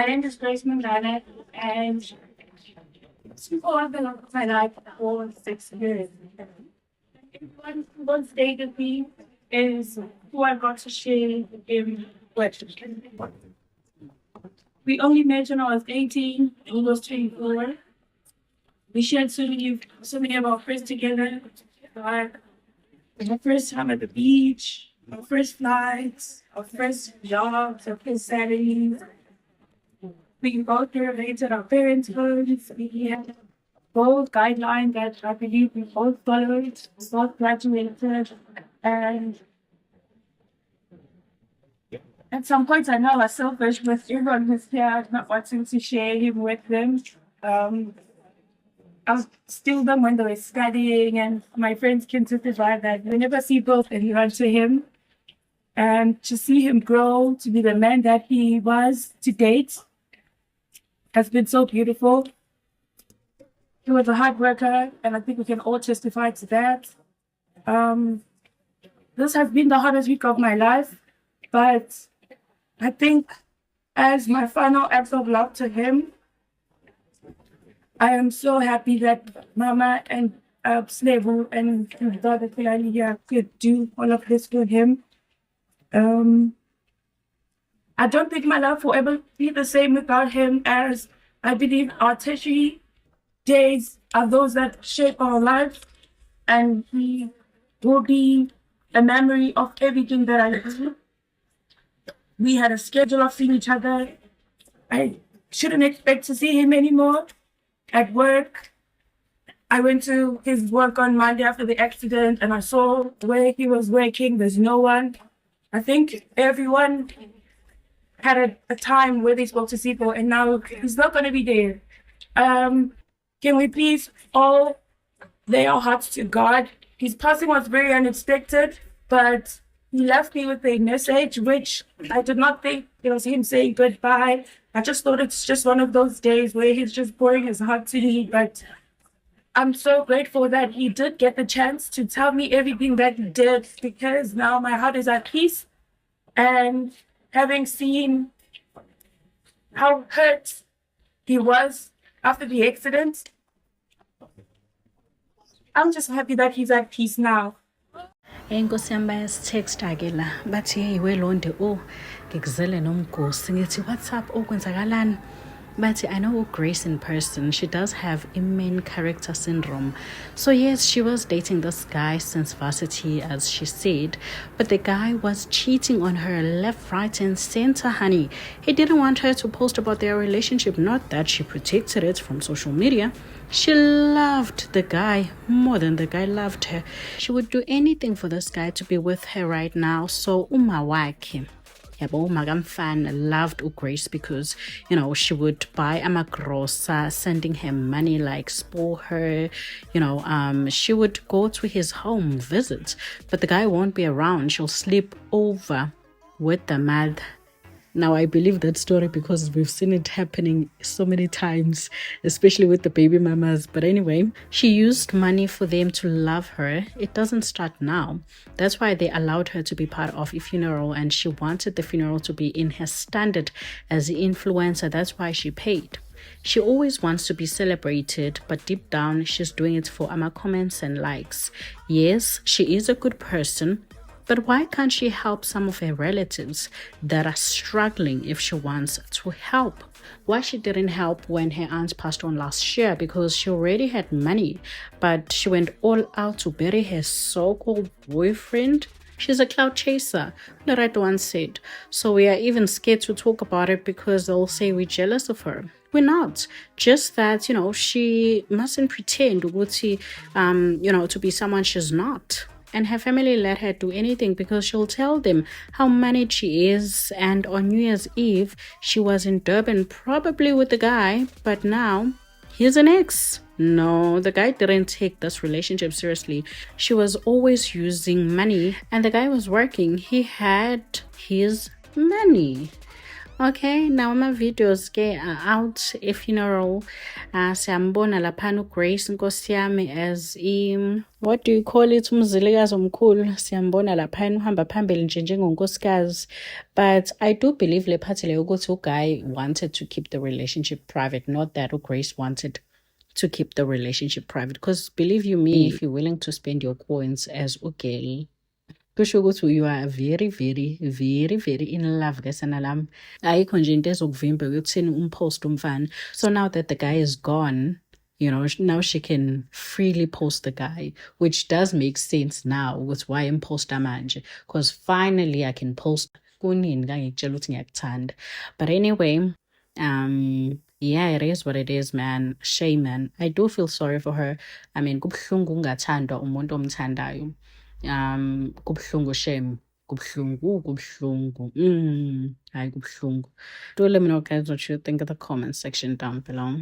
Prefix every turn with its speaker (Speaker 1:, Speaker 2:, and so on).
Speaker 1: name is Grace Mondlana, and people have been on my life for 6 years. One state of me is who I got to share in with. We only met when I was 18, and he was 24. We shared so many of our friends together. Like our first time at the beach, our first flights, our first jobs, our first salaries. We both related our parents' homes. We had both guidelines that I believe we both followed. We both graduated. And at some points, I know I was selfish with everyone who's here, not wanting to share him with them. I was still them when they were studying, and my friends can testify that we never see both anyone to him. And to see him grow to be the man that he was to date has been so beautiful. He was a hard worker, and I think we can all testify to that. This has been the hardest week of my life, but I think as my final act of love to him, I am so happy that Mama and Slebu and his daughter Filani here could do all of this for him. I don't think my life will ever be the same without him, as I believe our tertiary days are those that shape our life, and he will be a memory of everything that I do. We had a schedule of seeing each other. I shouldn't expect to see him anymore. At work, I went to his work on Monday after the accident, and I saw where he was working. There's no one. I think everyone had a time where they spoke to people, and now he's not going to be there. Can we please all lay our hearts to God? His passing was very unexpected, but he left me with a message, which I did not think it was him saying goodbye. I just thought it's just one of those days where he's just pouring his heart to me. But I'm so grateful that he did get the chance to tell me everything that he did, because now my heart is at peace. And having seen how hurt he was after the accident, I'm just happy that he's at peace now.
Speaker 2: Inkosi yami bayasitexta ke la bathi hey welonde ngikuzele nomgosi ngithi WhatsApp okwenzakalani. But I know Grace in person. She does have a main character syndrome. So yes, she was dating this guy since varsity, as she said. But the guy was cheating on her left, right, and center, honey. He didn't want her to post about their relationship. Not that she protected it from social media. She loved the guy more than the guy loved her. She would do anything for this guy to be with her right now. So umawakhe. Yabo magamfan loved Grace because, she would buy amagrosa, sending him money, like spoil her. She would go to his home, visit, but the guy won't be around. She'll sleep over with the mother. Now, I believe that story because we've seen it happening so many times, especially with the baby mamas. But anyway, she used money for them to love her. It doesn't start now. That's why they allowed her to be part of a funeral, and she wanted the funeral to be in her standard as an influencer. That's why she paid. She always wants to be celebrated, but deep down, she's doing it for comments and likes. Yes, she is a good person. But why can't she help some of her relatives that are struggling if she wants to help? Why she didn't help when her aunt passed on last year? Because she already had money, but she went all out to bury her so-called boyfriend. She's a cloud chaser, the right one said. So we are even scared to talk about it because they'll say we're jealous of her. We're not. Just that, she mustn't pretend to be someone she's not. And her family let her do anything because she'll tell them how managed she is. And on New Year's Eve, she was in Durban, probably with the guy, but now he's an ex. No, the guy didn't take this relationship seriously. She was always using money, and the guy was working. He had his money. Okay, now my videos ke are out funeral. Siyambona laphana uGrace Nkosi yami as what do you call it, umzilikazi omkhulu. Siyambona laphana uhamba phambili nje njengonkosikazi. But I do believe le part le ukuthi uGuy wanted to keep the relationship private, not that uGrace wanted to keep the relationship private. Because believe you me, if you're willing to spend your coins as ugel, kusho ukuthi you are very very very very in love ngesana lami. Ayikho nje into ezokuvimba ekutheni umpost umfana. So now that the guy is gone, you know, now she can freely post the guy, which does make sense now with why imposta manje, because finally I can post kunini ngangikutshela ukuthi ngiyakuthanda. But anyway, yeah, it is what it is, man. Shame, man. I do feel sorry for her. I mean, kubuhlungu ungathandwa umuntu omthandayo. Kubuhlungu, shame. Kubuhlungu. Hayi kubuhlungu. Do let me know, guys, what you think in the comment section down below.